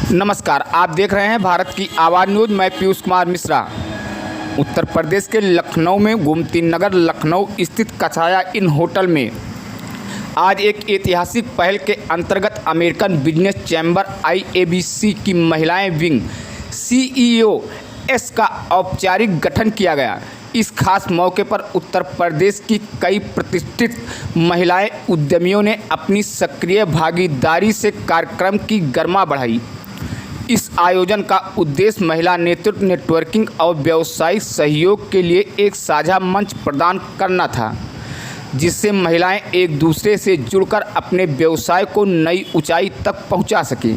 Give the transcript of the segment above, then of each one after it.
नमस्कार, आप देख रहे हैं भारत की आवाज़ न्यूज़। मैं पीयूष कुमार मिश्रा। उत्तर प्रदेश के लखनऊ में गोमती नगर लखनऊ स्थित कसाया इन होटल में आज एक ऐतिहासिक पहल के अंतर्गत अमेरिकन बिजनेस चैम्बर IABC की महिलाएं विंग CEOS का औपचारिक गठन किया गया। इस खास मौके पर उत्तर प्रदेश की कई प्रतिष्ठित महिलाएं उद्यमियों ने अपनी सक्रिय भागीदारी से कार्यक्रम की गरिमा बढ़ाई। इस आयोजन का उद्देश्य महिला नेतृत्व, नेटवर्किंग और व्यावसायिक सहयोग के लिए एक साझा मंच प्रदान करना था, जिससे महिलाएं एक दूसरे से जुड़कर अपने व्यवसाय को नई ऊंचाई तक पहुंचा सकें।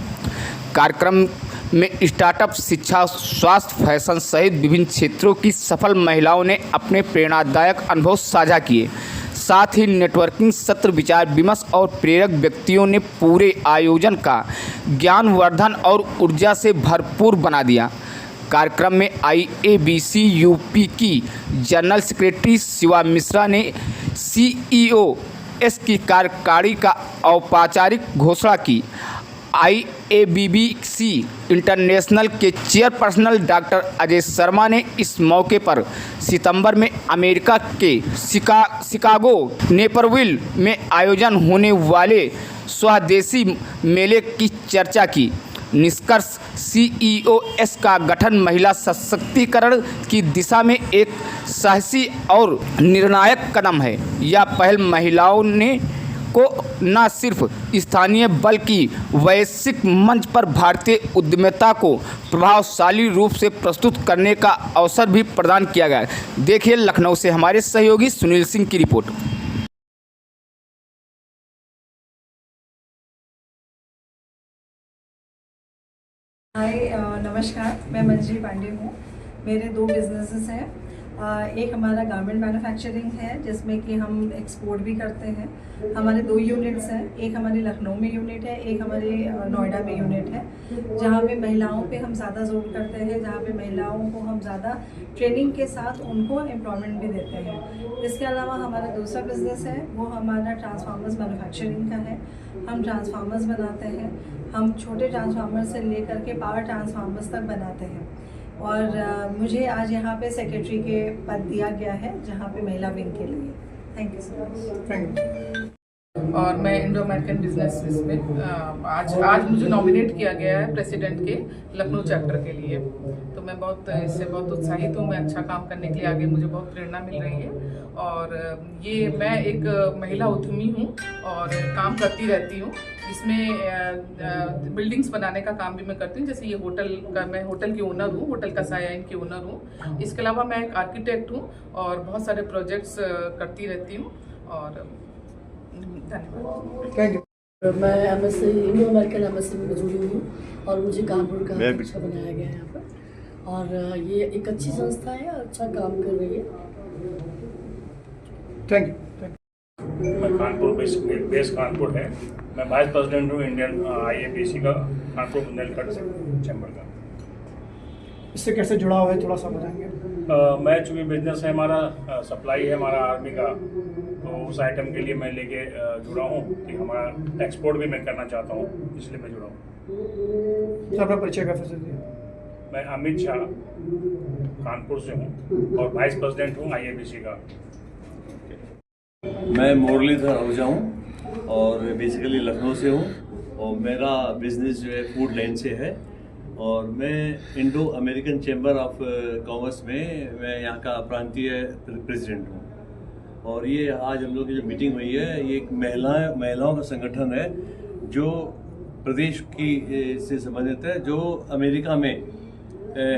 कार्यक्रम में स्टार्टअप, शिक्षा, स्वास्थ्य, फैशन सहित विभिन्न क्षेत्रों की सफल महिलाओं ने अपने प्रेरणादायक अनुभव साझा किए। साथ ही नेटवर्किंग सत्र, विचार विमर्श और प्रेरक व्यक्तियों ने पूरे आयोजन का ज्ञानवर्धन और ऊर्जा से भरपूर बना दिया। कार्यक्रम में IABC UP की जनरल सेक्रेटरी शिवा मिश्रा ने CEOS की कार्यकारिणी का औपचारिक घोषणा की। IABC इंटरनेशनल के चेयरपर्सन डॉक्टर अजय शर्मा ने इस मौके पर सितंबर में अमेरिका के शिकागो नेपरविल में आयोजन होने वाले स्वदेशी मेले की चर्चा की। निष्कर्ष, CEOS का गठन महिला सशक्तिकरण की दिशा में एक साहसी और निर्णायक कदम है। यह पहल महिलाओं ने को न सिर्फ स्थानीय बल्कि वैश्विक मंच पर भारतीय उद्यमिता को प्रभावशाली रूप से प्रस्तुत करने का अवसर भी प्रदान किया गया। देखिए लखनऊ से हमारे सहयोगी सुनील सिंह की रिपोर्ट। हाय, नमस्कार। मैं मंजरी पांडे हूँ। मेरे दो बिजनेसेस हैं। एक हमारा गारमेंट मैन्युफैक्चरिंग है, जिसमें कि हम एक्सपोर्ट भी करते हैं। हमारे 2 यूनिट्स हैं। एक हमारे लखनऊ में यूनिट है, एक हमारे नोएडा में यूनिट है, जहाँ पे महिलाओं पे हम ज़्यादा जोर करते हैं, जहाँ पे महिलाओं को हम ज़्यादा ट्रेनिंग के साथ उनको एम्प्लॉयमेंट भी देते हैं। इसके अलावा हमारा दूसरा बिजनेस है, वो हमारा ट्रांसफार्मर्स मैन्युफैक्चरिंग का है। हम ट्रांसफार्मर्स बनाते हैं। हम छोटे ट्रांसफार्मर से लेकर के पावर ट्रांसफार्मर्स तक बनाते हैं। और मुझे आज यहाँ पे सेक्रेटरी के पद दिया गया है, जहाँ पे महिला विंग के लिए। Thank you so much. और मैं इंडो अमेरिकन बिजनेस में आज मुझे नॉमिनेट किया गया है प्रेसिडेंट के लखनऊ चैप्टर के लिए। तो मैं इससे बहुत उत्साहित हूँ। मैं अच्छा काम करने के लिए आगे मुझे बहुत प्रेरणा मिल रही है। और ये मैं एक महिला उद्यमी हूँ और काम करती रहती हूँ। इसमें बिल्डिंग्स बनाने का काम भी मैं करती हूँ। जैसे ये मैं होटल की ओनर हूँ, होटल कसाया इन की ओनर हूँ। इसके अलावा मैं एक आर्किटेक्ट हूँ और बहुत सारे प्रोजेक्ट्स करती रहती हूँ। और धन्यवाद। मैं MSc इंडो अमेरिकन MSc में जुड़ी हुई हूँ और मुझे कानपुर का अच्छा बनाया गया है यहाँ पर। और ये एक अच्छी संस्था है, अच्छा काम कर रही है। Thank you. मैं कानपुर बेस कानपुर है। मैं वाइस प्रेसिडेंट हूँ इंडियन IABC का कानपुर बुंदेलखंड चैम्बर का। इससे कैसे जुड़ा हुआ है, थोड़ा सा बताएंगे? मैं चूँकि बिजनेस है हमारा, सप्लाई है हमारा आर्मी का, तो उस आइटम के लिए मैं लेके जुड़ा हूँ कि हमारा एक्सपोर्ट भी मैं करना चाहता हूँ, इसलिए मैं जुड़ा हूँ। सर, अपना परिचय कैसे से दिया? मैं अमित झा कानपुर से हूँ और वाइस प्रेसिडेंट हूँ IABC का। मैं मुरलीधर आहूजा हूँ और बेसिकली लखनऊ से हूँ और मेरा बिजनेस जो है फूड लाइन से है। और मैं Indo American chamber of commerce में मैं यहाँ का प्रांतीय प्रेसिडेंट हूँ। और ये आज हम लोग की जो मीटिंग हुई है, ये एक महिलाओं का संगठन है जो प्रदेश की से संबंधित है, जो अमेरिका में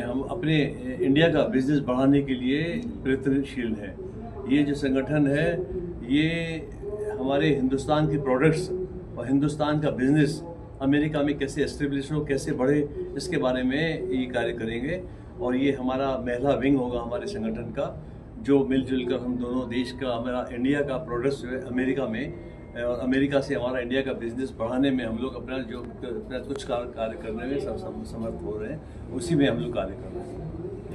हम अपने इंडिया का बिजनेस बढ़ाने के लिए प्रयत्नशील है। ये जो संगठन है, ये हमारे हिंदुस्तान के प्रोडक्ट्स और हिंदुस्तान का बिजनेस अमेरिका में कैसे एस्टेब्लिश हो, कैसे बढ़े, इसके बारे में ये कार्य करेंगे। और ये हमारा महिला विंग होगा हमारे संगठन का, जो मिलजुल कर हम दोनों देश का, हमारा इंडिया का प्रोडक्ट्स जो है अमेरिका में और अमेरिका से हमारा इंडिया का बिजनेस बढ़ाने में हम लोग अपना कुछ कार्य करने में समर्थ हो रहे हैं, उसी में हम लोग कार्य कर रहे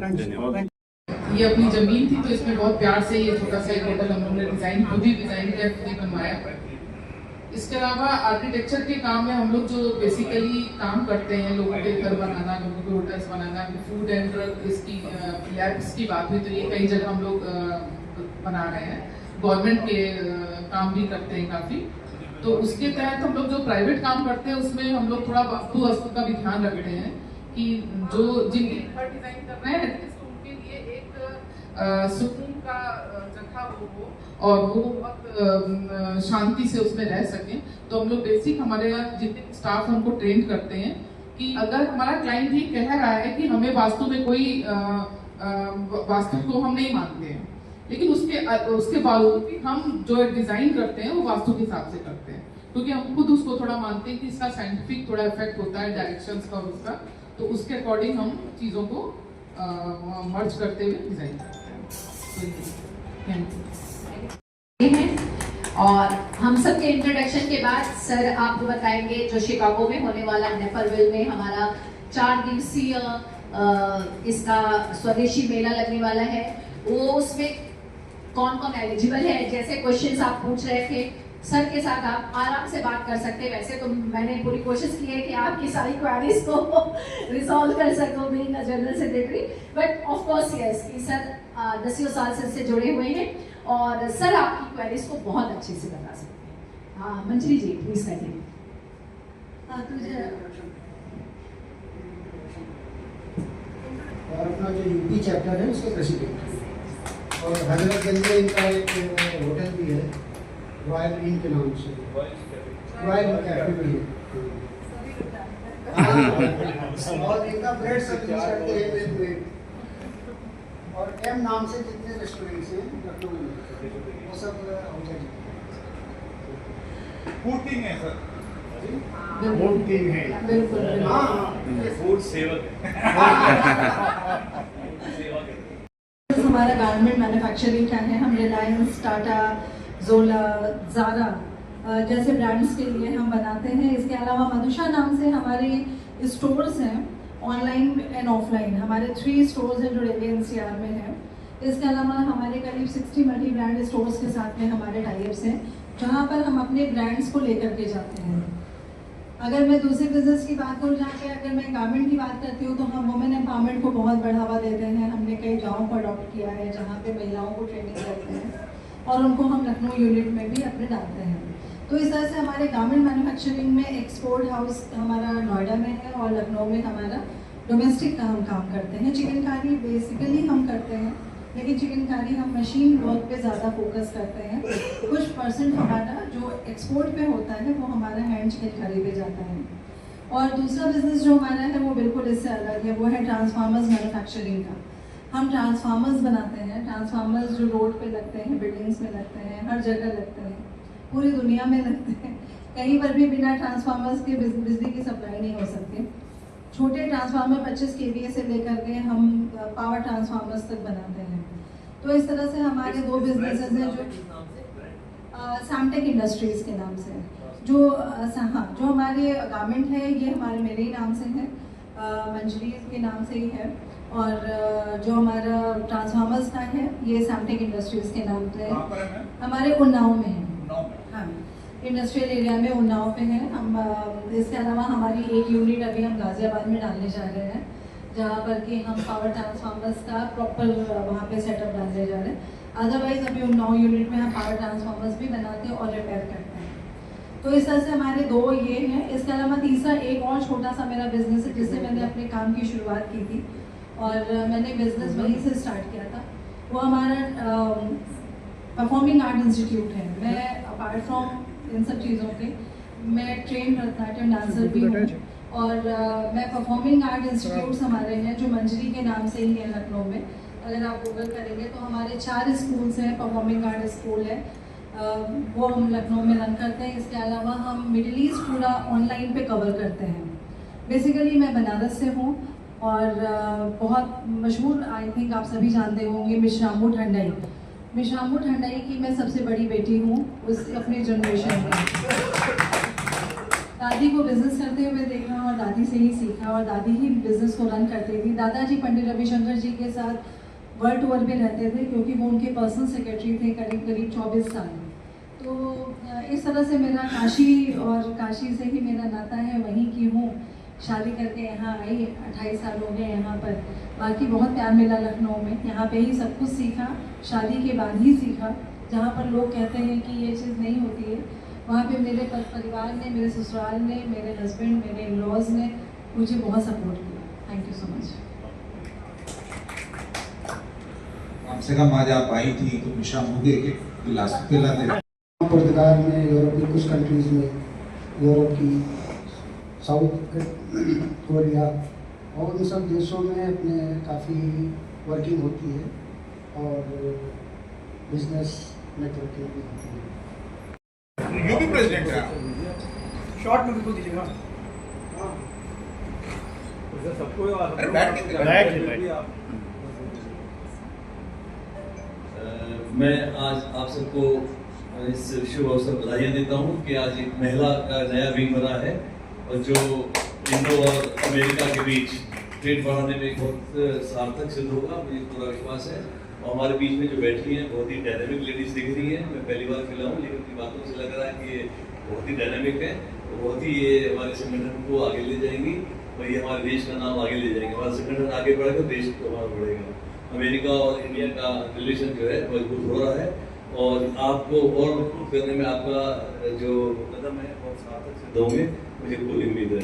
हैं। धन्यवाद। ये अपनी जमीन थी, तो इसमें बहुत प्यार से ये छोटा सा होटल हम लोग ने खुद ही डिजाइन किया, खुद ही बनवाया। इसके अलावा आर्किटेक्चर के काम में हम लोग जो बेसिकली काम करते हैं, लोगों के घर बनाना, लोगों के hotels banana, food and drug इसकी लैब्स की बात हुई तो ये कई जगह हम लोग बना रहे हैं। गवर्नमेंट के काम भी करते हैं काफ़ी, तो उसके तहत हम लोग जो प्राइवेट काम करते हैं उसमें हम लोग थोड़ा वास्तु का भी ध्यान रखते हैं कि जो जिनके घर डिजाइन कर रहे हैं तो उनके लिए एक सुकून का जगह हो और वो बहुत शांति से उसमें रह सकें। तो हम लोग बेसिक हमारे यहाँ जितने स्टाफ उनको ट्रेन करते हैं कि अगर हमारा क्लाइंट ही कह रहा है कि हमें वास्तु में कोई वास्तु को हम नहीं मानते हैं, लेकिन उसके बावजूद भी हम जो डिजाइन करते हैं वो वास्तु के हिसाब से करते हैं, क्योंकि हम खुद उसको थोड़ा मानते हैं कि इसका साइंटिफिक थोड़ा इफेक्ट होता है डायरेक्शंस का और उसका, तो उसके अकॉर्डिंग हम चीज़ों को मर्ज करते हुए डिजाइन करते हैं। Thank you. और हम सब के इंट्रोडक्शन के बाद सर आपको बताएंगे जो शिकागो में होने वाला नेपरविल में हमारा 4 दिवसीय इसका स्वदेशी मेला लगने वाला है, वो उसमें कौन कौन एलिजिबल है। जैसे क्वेश्चंस आप पूछ रहे थे सर के साथ आप आराम से बात कर सकते हैं। वैसे तो मैंने पूरी कोशिश की है कि आपकी सारी क्वेरीज को रिजॉल्व कर सकूं being a general secretary, but of course yes कि सर 10 साल से इससे जुड़े हुए हैं और सर आपकी क्वेरीज को बहुत अच्छे से बता सकते हैं। हाँ मंजरी जी प्लीज करिए। और अपना जो यूपी चैप्टर है उसके प्रेसिडेंट, और हजरतगंज में इनका एक होटल भी है रॉयल इन के नाम से, रॉयल कैफे भी है। और इनका ब्रेड सर्विस करते हैं, मिल्क ब्रेड, और एम नाम से जितने रेस्टोरेंट्स हैं लखनऊ में वो सब होटल हैं। फूड किंग है सर, फूड किंग है बिल्कुल। हाँ फूड सेवक हमारा गारमेंट मैन्युफैक्चरिंग का है। हम रिलायंस, टाटा, जोला, ज़ारा जैसे ब्रांड्स के लिए हम बनाते हैं। इसके अलावा मधुशा नाम से हमारे स्टोर्स हैं ऑनलाइन एंड ऑफलाइन। हमारे 3 स्टोर्स हैं जो दिल्ली एनसीआर में हैं। इसके अलावा हमारे करीब 60 मल्टी ब्रांड स्टोर्स के साथ में हमारे टाइप्स हैं, जहाँ पर हम अपने ब्रांड्स को लेकर के जाते हैं। अगर मैं दूसरे बिजनेस की बात करूँ, जहाँ पे अगर मैं गारमेंट की बात करती हूँ, तो हम वुमेन एम्पावरमेंट को बहुत बढ़ावा देते हैं। हमने कई गाँव को अडॉप्ट किया है जहाँ पे महिलाओं को ट्रेनिंग करते हैं और उनको हम लखनऊ यूनिट में भी अपने डालते हैं। तो इस तरह से हमारे गारमेंट मैन्युफैक्चरिंग में एक्सपोर्ट हाउस हमारा नोएडा में है और लखनऊ में हमारा डोमेस्टिक का हम काम करते हैं। चिकनकारी बेसिकली हम करते हैं, लेकिन चिकनकारी हम मशीन वर्क पे ज़्यादा फोकस करते हैं। कुछ परसेंट हमारा जो एक्सपोर्ट पे होता है वो हमारा हैंड चिकनकारी पे जाता है। और दूसरा बिजनेस जो हमारा है वो बिल्कुल इससे अलग है, वो है ट्रांसफार्मर्स मैन्युफैक्चरिंग का। हम ट्रांसफार्मर्स बनाते हैं। ट्रांसफार्मर्स जो रोड पे लगते हैं, बिल्डिंग्स में लगते हैं, हर जगह लगते हैं, पूरी दुनिया में लगते हैं। कहीं पर भी बिना ट्रांसफार्मर्स के बिजली की सप्लाई नहीं हो सकती। छोटे ट्रांसफार्मर 25 kVA से लेकर के हम पावर ट्रांसफार्मर्स तक बनाते हैं। तो इस तरह से हमारे 2 बिजनेसेस हैं जो सैमटेक इंडस्ट्रीज़ के नाम से, जो हाँ जो हमारे गारमेंट है ये हमारे मेरे ही नाम से है, मंजरी के नाम से ही है। और जो हमारा ट्रांसफार्मर्स का है ये सैमटेक इंडस्ट्रीज़ के नाम से है। हमारे उन्नाव में है, हाँ इंडस्ट्रियल एरिया में उन्नाव पे है हम। इसके अलावा हमारी एक यूनिट अभी हम गाज़ियाबाद में डालने जा रहे हैं, जहाँ पर कि हम पावर ट्रांसफार्मर्स का प्रॉपर वहाँ पे सेटअप डालने जा रहे हैं। अदरवाइज अभी उन्नाव यूनिट में हम पावर ट्रांसफार्मर्स भी बनाते हैं और रिपेयर करते हैं। तो इस तरह से हमारे 2 ये हैं। इसके अलावा तीसरा एक और छोटा सा मेरा बिजनेस है जिससे मैंने अपने काम की शुरुआत की थी और मैंने बिजनेस वहीं से स्टार्ट किया था। वो हमारा परफॉर्मिंग आर्ट इंस्टीट्यूट है। मैं अपार्ट फ्रॉम इन सब चीज़ों के मैं ट्रेन भरतनाट्यम डांसर भी हूँ और मैं परफॉर्मिंग आर्ट इंस्टीट्यूट्स हमारे हैं जो मंजरी के नाम से ही है लखनऊ में। अगर आप गूगल करेंगे तो हमारे 4 स्कूल्स हैं। परफॉर्मिंग आर्ट स्कूल है वो हम लखनऊ में रन करते हैं। इसके अलावा हम मिडिल ईस्ट पूरा ऑनलाइन पे कवर करते हैं। बेसिकली मैं बनारस से हूँ और बहुत मशहूर आई थिंक आप सभी जानते होंगे मिश्रामू ठंडाई। मिश्रामू ठंडाई की मैं सबसे बड़ी बेटी हूँ उस अपनी जनरेशन में। दादी को बिजनेस करते हुए देखा और दादी से ही सीखा और दादी ही बिजनेस को रन करती थी। दादाजी पंडित रविशंकर जी के साथ वर्ल्ड टूर पे रहते थे क्योंकि वो उनके पर्सनल सेक्रेटरी थे करीब 24 साल। तो इस तरह से मेरा काशी और काशी से ही मेरा नाता है, वहीं की हूँ। शादी करके यहाँ आई, 28 साल हो गए यहाँ पर। बाकी बहुत प्यार मिला लखनऊ में, यहाँ पे ही सब कुछ सीखा, शादी के बाद ही सीखा। जहाँ पर लोग कहते हैं कि ये चीज़ नहीं होती है, वहाँ पे मेरे परिवार ने, मेरे ससुराल ने, मेरे हस्बैंड, मेरे इन-लॉज ने मुझे बहुत सपोर्ट किया। Thank you so much. कम से कम आज आप आई थी तो विश्राम हो गए कि लास्ट पे पुर्तगाल में, यूरोप की कुछ कंट्रीज़ में, यूरोप की, साउथ कोरिया और उन सब देशों में अपने काफ़ी वर्किंग होती है और बिजनेस नेटवर्किंग भी होती है। यूपी प्रेसिडेंट है, शॉर्ट में बिल्कुल दीजिएगा। अरे बैठ मैं आज आप सबको इस शुभ अवसर बधाइयाँ देता हूँ कि आज एक महिला का नया विंग बना है और जो इंडो और अमेरिका के बीच ट्रेड बढ़ाने में बहुत सार्थक सिद्ध होगा, मुझे पूरा विश्वास है। और हमारे बीच में जो बैठी हैं बहुत ही डायनामिक लेडीज दिख रही हैं। मैं पहली बार मिला हूँ लेकिन उनकी बातों से लग रहा है कि ये बहुत ही डायनामिक है, बहुत ही ये हमारे संगठन को आगे ले जाएंगी और ये हमारे देश का नाम आगे ले जाएंगे। हमारा संगठन आगे बढ़ेगा, देश हमारा बढ़ेगा। अमेरिका और इंडिया का रिलेशन जो है मजबूत हो रहा है और आपको और मजबूत करने में आपका जो कदम है बहुत सार्थक सिद्ध होंगे, मुझे पूरी उम्मीद है।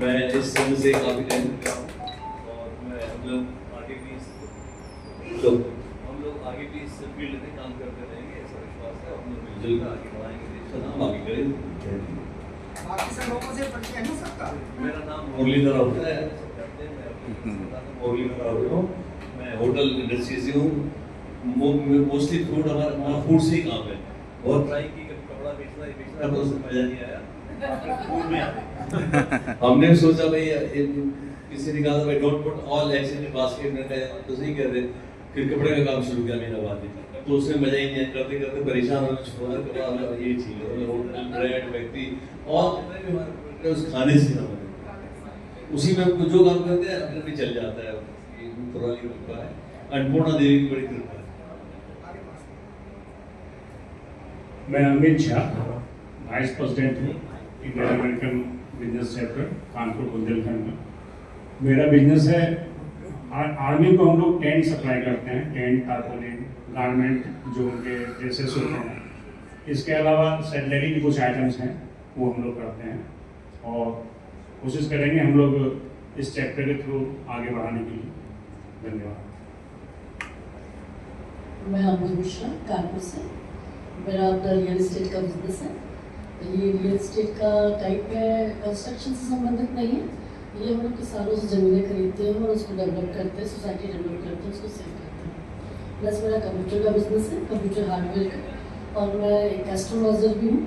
मैं इस संघ से काफ़ी टाइम गया हूँ और मैं हम लोग आगे भी इस फील्ड में काम करते रहेंगे, ऐसा विश्वास है। हम लोग मिलजुल कर आगे बढ़ाएंगे, देश का नाम आगे करेंगे। मेरा नाम मुरलीधर राउत है, मुरलीधर राउत हूँ। मैं होटल इंडस्ट्री से हूँ। मोस्टली फूड हमारा फूड से ही काम है। बहुत ट्राई की कपड़ा बेचना तो उसमें मजा नहीं आया। फूड में हमने सोचा भाई किसी ने कहा भाई don't put all eggs in basket में, तो सही कह रहे। फिर कपड़े का काम शुरू किया महीना बाद, तो उसमें मजा ही नहीं है। करते करते परेशान हो छोड़ा कपड़ा ये चीज है होटल ब्रेड व्यक्ति और उस खाने से हम उसी में जो काम करते हैं अपने भी चल जाता है। पुरानी कृपा है, अन्नपूर्णा देवी की बड़ी कृपा है। मैं अमित झा, वाइस प्रेसिडेंट हूँ Indian American business chapter Kanpur Bundelkhand में। मेरा बिजनेस है आर्मी को हम लोग टेंट सप्लाई करते हैं, टेंट, टारपोलिन, गारमेंट जो उनके ड्रेसेस होते हैं। इसके अलावा सैलरी की कुछ आइटम्स हैं वो हम लोग करते हैं और कोशिश करेंगे हम लोग इस चैप्टर के थ्रू आगे बढ़ाने के लिए। धन्यवाद। मैं अमूल मिश्रा कानपुर से। मेरा अपना रियल एस्टेट का बिजनेस है। ये रियल एस्टेट का टाइप है, कंस्ट्रक्शन से संबंधित नहीं है। ये हम लोग किसानों से ज़मीनें खरीदते हैं और उसको डेवलप करते हैं, सोसाइटी डेवलप करते हैं, उसको सेल करते हैं। प्लस मेरा कंप्यूटर का बिजनेस है, कंप्यूटर हार्डवेयर का, और मैं एक एस्ट्रोलॉजर भी हूँ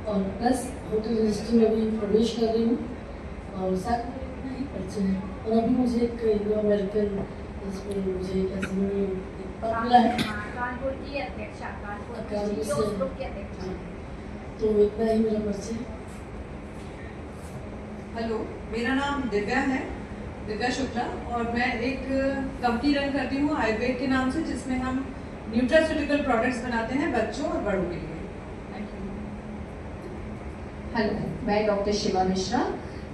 और प्लस होटल इंडस्ट्री में भी प्रवेश कर रही हूँ और साथ में इतना ही परिचय है। और अभी मुझे एक इंडो अमेरिकन इसमें मुझे कैसे मिला है कानपुर की अध्यक्षा, कानपुर से, तो इतना ही मेरा परिचय। हेलो, मेरा नाम दिव्या है, दिव्या शुक्ला, और मैं एक कंपनी रन करती हूँ आयुर्वेद के नाम से, जिसमें हम न्यूट्रास्यूटिकल प्रोडक्ट्स बनाते हैं बच्चों और बड़ों के लिए। Thank you. हेलो, मैं डॉक्टर शिवा मिश्रा।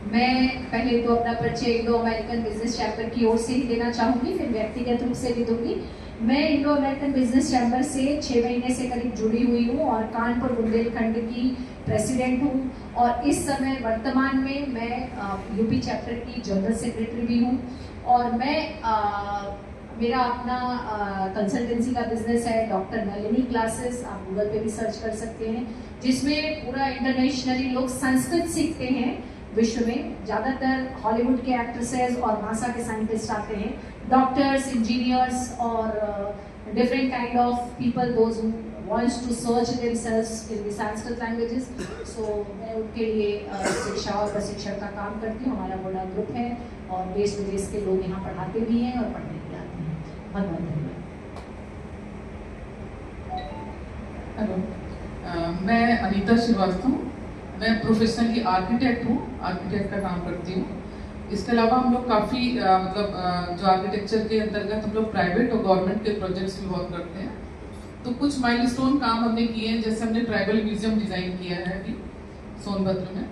मैं पहले तो अपना परिचय इंडो अमेरिकन बिजनेस चैप्टर की ओर से ही देना चाहूँगी, फिर व्यक्तिगत रूप से भी दूंगी। मैं इंडो अमेरिकन बिजनेस चैम्बर से 6 महीने से करीब जुड़ी हुई हूँ और कानपुर बुंदेलखंड की प्रेसिडेंट हूँ और इस समय वर्तमान में मैं यूपी चैप्टर की जनरल सेक्रेटरी भी हूँ। और मैं मेरा अपना कंसल्टेंसी का बिजनेस है, डॉक्टर नलिनी क्लासेस, आप गूगल पे भी सर्च कर सकते हैं, जिसमें पूरा इंटरनेशनली लोग संस्कृत सीखते हैं। विश्व में ज़्यादातर हॉलीवुड के एक्ट्रेसेस और नासा के साइंटिस्ट आते हैं, डॉक्टर्स, इंजीनियर्स और different kind of people those who wants to search themselves in the Sanskrit languages. So मैं उनके लिए शिक्षा और प्रशिक्षण का काम करती हूँ। हमारा बड़ा ग्रुप है और देश विदेश के लोग यहाँ पढ़ाते भी हैं और पढ़ने भी आते हैं। बहुत बहुत धन्यवाद। हेलो, मैं अनीता श्रीवास्तव, मैं प्रोफेशनली आर्किटेक्ट हूँ, आर्किटेक्ट का काम करती हूँ। इसके अलावा हम लोग काफ़ी जो आर्किटेक्चर के अंतर्गत हम लोग प्राइवेट और गवर्नमेंट के प्रोजेक्ट्स भी बहुत करते हैं। तो कुछ माइलस्टोन काम हमने किए हैं, जैसे हमने ट्राइबल म्यूजियम डिज़ाइन किया है अभी सोनभद्र में,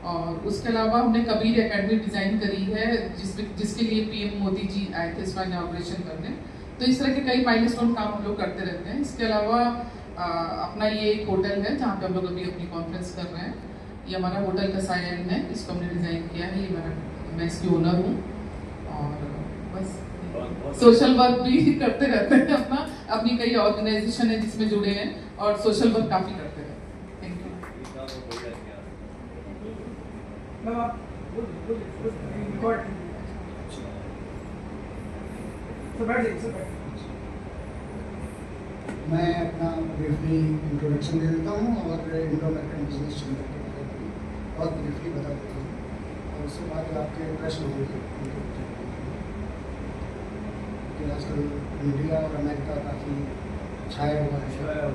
और उसके अलावा हमने कबीर एकेडमी डिज़ाइन करी है जिसके लिए पीएम मोदी जी आए थे इसका इनॉग्रेशन करने। तो इस तरह के कई माइलस्टोन काम हम लोग करते रहते हैं। इसके अलावा अपना ये एक होटल है जहाँ पे हम लोग अभी अपनी कॉन्फ्रेंस कर रहे हैं। ये हमारा होटल का साइन है, इसको हमने डिज़ाइन किया है। ये मैं इसकी ओनर हूँ, और बस सोशल वर्क भी करते रहते हैं अपनी कई ऑर्गेनाइजेशन है जिसमें जुड़े हैं, और सोशल वर्क काफ़ी करते हैं। Thank you. मैं अपना ब्रीफली इंट्रोडक्शन दे देता हूँ और इंडो अमेरिकन बिजनेस चैम्बर के बारे में बहुत ब्रीफली बता देता हूँ, और उसके बाद आपके प्रश्न होंगे कि आजकल इंडिया और अमेरिका काफ़ी छाया हुआ है,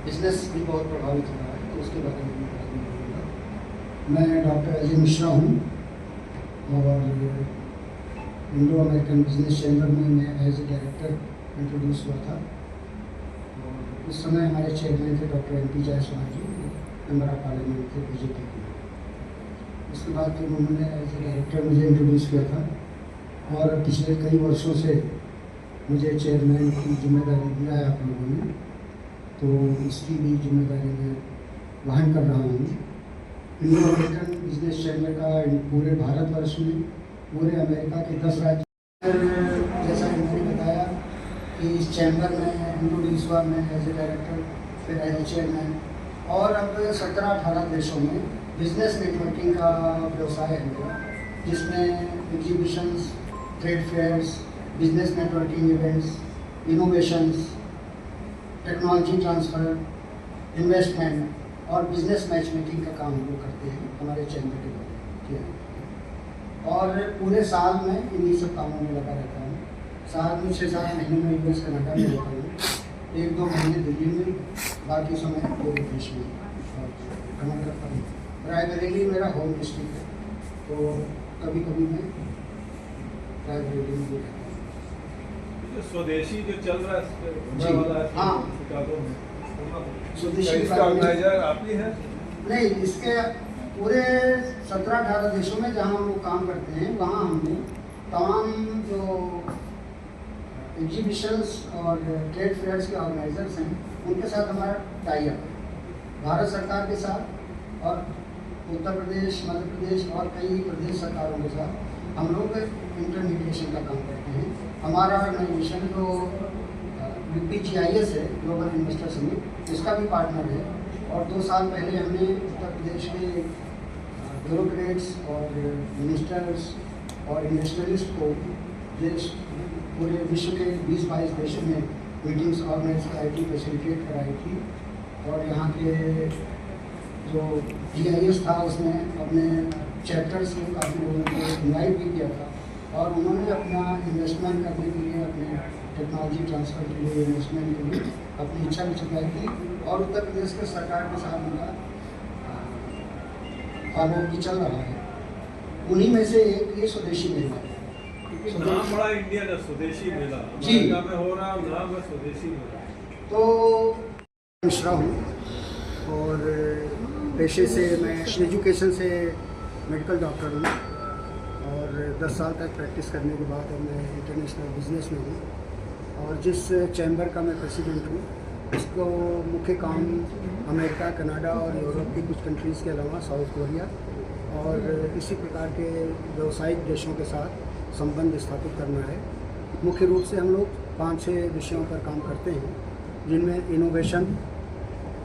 बिजनेस भी बहुत प्रभावित हो रहा है, तो उसके बारे में बोलूँगा। मैं डॉक्टर अजय मिश्रा हूँ और इंडो अमेरिकन बिजनेस चैम्बर में मैं एज ए डायरेक्टर इंट्रोड्यूस हुआ था। उस समय हमारे चेयरमैन थे doctor MP Jaiswal ji, member of parliament थे BJP के। उसके बाद फिर उन्होंने एज ए डायरेक्टर मुझे इंट्रोड्यूस किया था, और पिछले कई वर्षों से मुझे चेयरमैन की जिम्मेदारी दिया है आप लोगों ने, तो इसकी भी जिम्मेदारी मैं वहन कर रहा हूँ। इंडो अमेरिकन बिजनेस चैम्बर का पूरे भारतवर्ष में, पूरे अमेरिका के 10 राज्य, जैसा कि मैंने बताया कि इस चैम्बर में इंट्रोड्यूस हुआ मैं एज ए डायरेक्टर, फिर एज ए चेयरमैन, और अब 17-18 देशों में बिजनेस नेटवर्किंग का व्यवसाय है मेरा, जिसमें exhibitions, trade fairs, business networking events, innovations, technology transfer, investment और बिजनेस मैच मेकिंग का काम हम लोग करते हैं हमारे चैम्बर के द्वारा। और पूरे साल में इन्हीं सब कामों में लगा रहता हूँ। साल में 6-7 महीने में US कनाडा में रहता हूँ, 1-2 महीने दिल्ली में, बाकी समय पूरे देश में भ्रमण करता हूँ। रायबरेली मेरा होम डिस्ट्रिक्ट है, तो कभी कभी मैं रायबरेली में भी रहता हूँ। स्वदेशी जो चल रहा जी, हाँ, स्वदेशी आप ही है? नहीं, इसके पूरे 17-18 देशों में जहाँ हम लोग काम करते हैं, वहाँ हमने तमाम जो एग्जीबिशंस और ट्रेड फेयर्स के ऑर्गेनाइजर्स हैं, उनके साथ हमारा टाई अप है। भारत सरकार के साथ और उत्तर प्रदेश, मध्य प्रदेश और कई प्रदेश सरकारों के साथ हम लोग इंटरमीडिएशन का काम करते हैं। हमारा ऑर्गेनाइजेशन जो UPGIS है, ग्लोबल इन्वेस्टर समिट, इसका भी पार्टनर है, और 2 साल पहले हमने उत्तर प्रदेश के ब्यूरोक्रेट्स और मिनिस्टर्स और इन्वेस्टरिस्ट को देश पूरे विश्व के 20-22 देशों में मीटिंग्स ऑर्गेनाइज कराई थी, फैसिलिटेट कराई थी, और यहाँ के जो GIS था उसमें अपने चैप्टर्स के काफ़ी लोगों को इन्वाइट भी किया था, और उन्होंने अपना इन्वेस्टमेंट करने के लिए, अपने टेक्नोलॉजी ट्रांसफ़र के लिए, इन्वेस्टमेंट के लिए अपनी इच्छा भी जताई थी, और उत्तर प्रदेश के सरकार के साथ उनका फॉलो भी चल रहा है। उन्हीं में से एक ये स्वदेशी मेला है। नाम बड़ा इंडियन है, स्वदेशी मेला जी में हो रहा है, नाम है स्वदेशी मेला। तो मिश्रा हूँ, और पेशे से मैं एजुकेशन से मेडिकल डॉक्टर हूँ, और 10 साल तक प्रैक्टिस करने के बाद अब मैं इंटरनेशनल बिजनेस में हूँ, और जिस चैम्बर का मैं प्रेसिडेंट हूँ, इसको मुख्य काम अमेरिका, कनाडा और यूरोप की कुछ कंट्रीज़ के अलावा साउथ कोरिया और इसी प्रकार के व्यावसायिक देशों के साथ संबंध स्थापित करना है। मुख्य रूप से हम लोग 5-6 विषयों पर काम करते हैं, जिनमें innovation,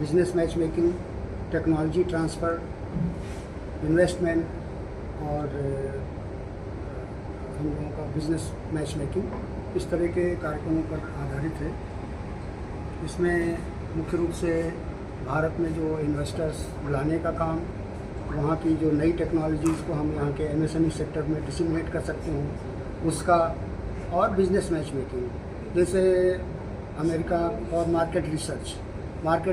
business match making, technology transfer, investment और हम लोगों का बिजनेस मैच मेकिंग, इस तरह के कार्यक्रमों पर आधारित है। इसमें मुख्य रूप से भारत में जो इन्वेस्टर्स लाने का काम, वहाँ की जो नई टेक्नोलॉजीज़ को हम यहाँ के MSME सेक्टर में डिसिमिनेट कर सकते हैं उसका, और बिजनेस मैच मेकिंग, जैसे अमेरिका और मार्केट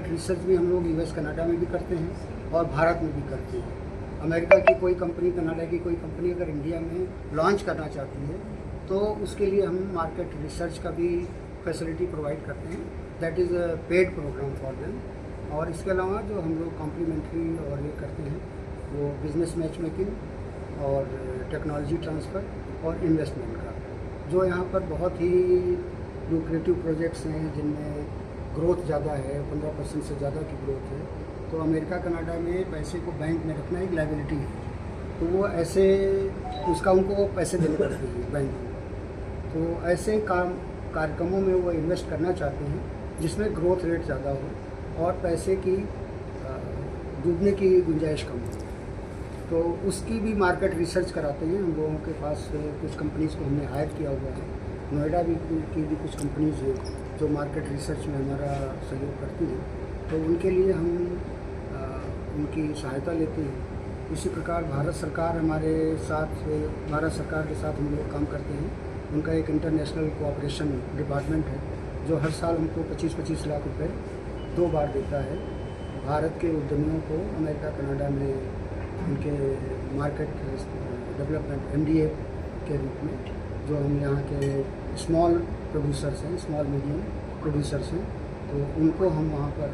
रिसर्च भी हम लोग US कनाडा में भी करते हैं और भारत में भी करते हैं। अमेरिका की कोई कंपनी, कनाडा की कोई कंपनी अगर इंडिया में लॉन्च करना चाहती है तो उसके लिए हम मार्केट रिसर्च का भी फैसिलिटी प्रोवाइड करते हैं, that is a paid programme for them. और इसके अलावा जो हम लोग कॉम्प्लीमेंट्री और ये करते हैं वो बिजनेस मैच मेकिंग और टेक्नोलॉजी ट्रांसफ़र और इन्वेस्टमेंट का, जो यहाँ पर बहुत ही लुक्रेटिव प्रोजेक्ट्स हैं जिनमें ग्रोथ ज़्यादा है, 15% से ज़्यादा की ग्रोथ है। तो अमेरिका कनाडा में पैसे को बैंक में रखना एक लायबिलिटी है, तो वो ऐसे उसका उनको पैसे देने पड़ते हैं बैंक को। तो ऐसे कार्यक्रमों में वो इन्वेस्ट करना चाहते हैं जिसमें ग्रोथ रेट ज़्यादा हो और पैसे की डूबने की गुंजाइश कम हो। तो उसकी भी मार्केट रिसर्च कराते हैं। हम लोगों के पास कुछ कंपनीज़ को हमने हायर किया हुआ है, नोएडा की भी कुछ कंपनीज़ हैं जो मार्केट रिसर्च में हमारा सहयोग करती हैं, तो उनके लिए हम उनकी सहायता लेते हैं। इसी प्रकार भारत सरकार के साथ हम लोग काम करते हैं। उनका एक इंटरनेशनल कोऑपरेशन डिपार्टमेंट है जो हर साल हमको 25-25 लाख रुपए 2 बार देता है भारत के उद्यमियों को अमेरिका कनाडा में उनके मार्केट डेवलपमेंट MDA के रूप में, जो हम यहाँ के स्मॉल प्रोड्यूसर्स हैं, स्मॉल मीडियम प्रोड्यूसर्स हैं, तो उनको हम वहाँ पर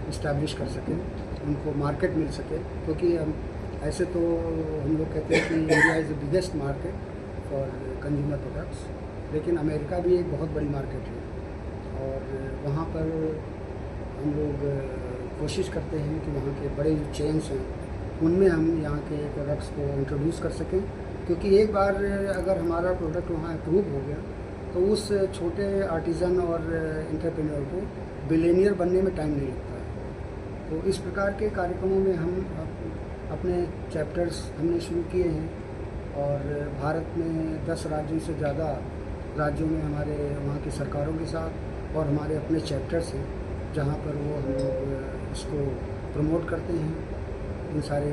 इस्टेब्लिश कर सकें, उनको मार्केट मिल सके। क्योंकि हम ऐसे तो हम लोग कहते हैं कि India is the biggest market for consumer products, लेकिन अमेरिका भी एक बहुत बड़ी मार्केट है और वहाँ पर हम लोग कोशिश करते हैं कि वहाँ के बड़े जो चेन्स हैं उनमें हम यहाँ के प्रोडक्ट्स को इंट्रोड्यूस कर सकें। क्योंकि एक बार अगर हमारा प्रोडक्ट वहाँ अप्रूव हो गया तो उस छोटे आर्टिज़न और एंटरप्रेन्योर को बिलियनियर बनने में टाइम नहीं लगता है। तो इस प्रकार के कार्यक्रमों में हम अपने चैप्टर्स हमने शुरू किए हैं और भारत में 10 राज्यों से ज़्यादा राज्यों में हमारे वहाँ की सरकारों के साथ और हमारे अपने चैप्टर्स हैं जहाँ पर वो हम लोग इसको प्रमोट करते हैं इन सारे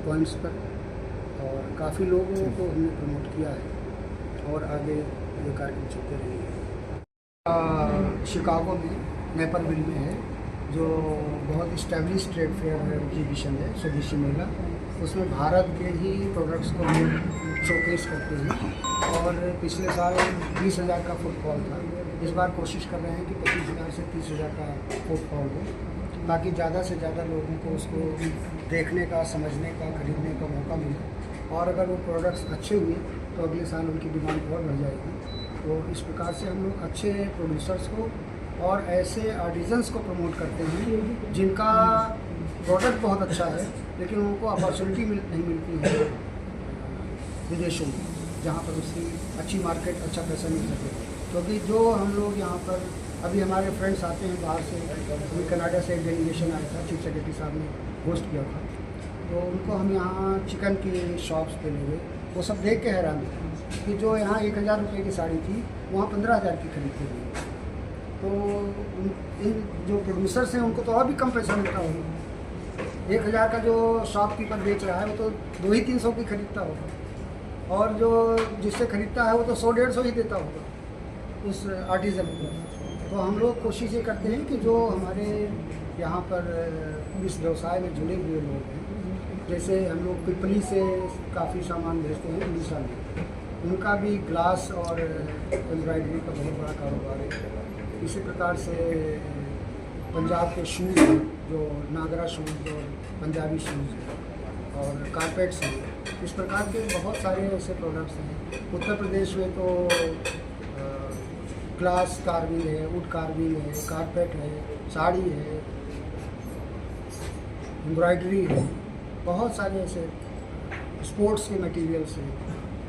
पॉइंट्स पर, और काफ़ी लोगों को हमने प्रमोट किया है और आगे ये कार्यक्रम चलते रहेंगे। शिकागो में नेपरविल में है जो बहुत इस्टेब्लिश ट्रेड फेयर एग्जीबिशन है, स्वदेशी मेला। उसमें भारत के ही प्रोडक्ट्स को हम शोकेस करते हैं और पिछले साल 20,000 का फुटफॉल था। इस बार कोशिश कर रहे हैं कि 25,000 से 30,000 का फुटफॉल हो, ताकि ज़्यादा से ज़्यादा लोगों को उसको देखने का, समझने का, खरीदने का मौका मिले। और अगर वो प्रोडक्ट्स अच्छे हुए तो अगले साल उनकी डिमांड और बढ़ जाएगी। तो इस प्रकार से हम लोग अच्छे प्रोड्यूसर्स को और ऐसे आर्टिजन्स को प्रमोट करते हैं जिनका प्रोडक्ट बहुत अच्छा है लेकिन उनको अपॉर्चुनिटी नहीं मिलती है विदेशों में, जहाँ पर उसकी अच्छी मार्केट, अच्छा पैसा मिल सके। क्योंकि जो हम लोग यहाँ पर अभी हमारे फ्रेंड्स आते हैं बाहर से, अभी कनाडा से एक डेलीगेशन आया था, चीफ सेक्रेटरी साहब ने होस्ट किया था, तो उनको हम यहाँ चिकन की शॉप्स पे ले गए। वो सब देख के हैरान थे कि जो यहाँ 1,000 रुपये की साड़ी थी वहाँ 15,000 की खरीदते थे। तो इन जो प्रोड्यूसर्स हैं उनको तो और भी कम पैसा मिलता होगा। 1,000 का जो शॉपकीपर बेच रहा है वो तो 200-300 की खरीदता होगा, और जो जिससे खरीदता है वो तो 100-150 ही देता होगा उस आर्टिजन को। तो हम लोग कोशिश ये करते हैं कि जो हमारे यहाँ पर इस व्यवसाय में जुड़े हुए लोग हैं, जैसे हम लोग पिपली से काफ़ी सामान भेजते हैं उड़ीसा में, उनका भी ग्लास और एम्ब्रॉयडरी का बहुत बड़ा कारोबार है। इसी प्रकार से पंजाब के शूज़ हैं, जो नागरा शूज़ और पंजाबी शूज़ हैं, और कारपेट्स हैं। इस प्रकार के बहुत सारे ऐसे प्रोडक्ट्स हैं। उत्तर प्रदेश में तो ग्लास कार्विंग है, वुड कार्विंग है, कारपेट है, साड़ी है, एम्ब्रॉयडरी है, बहुत सारे ऐसे स्पोर्ट्स के मटेरियल्स हैं।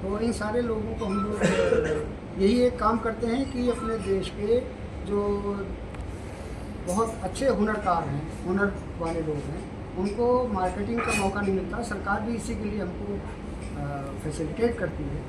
तो इन सारे लोगों को हम लोग यही एक काम करते हैं कि अपने देश के जो बहुत अच्छे हुनरकार हैं, हुनर वाले लोग हैं, उनको मार्केटिंग का मौका नहीं मिलता। सरकार भी इसी के लिए हमको फैसिलिटेट करती है।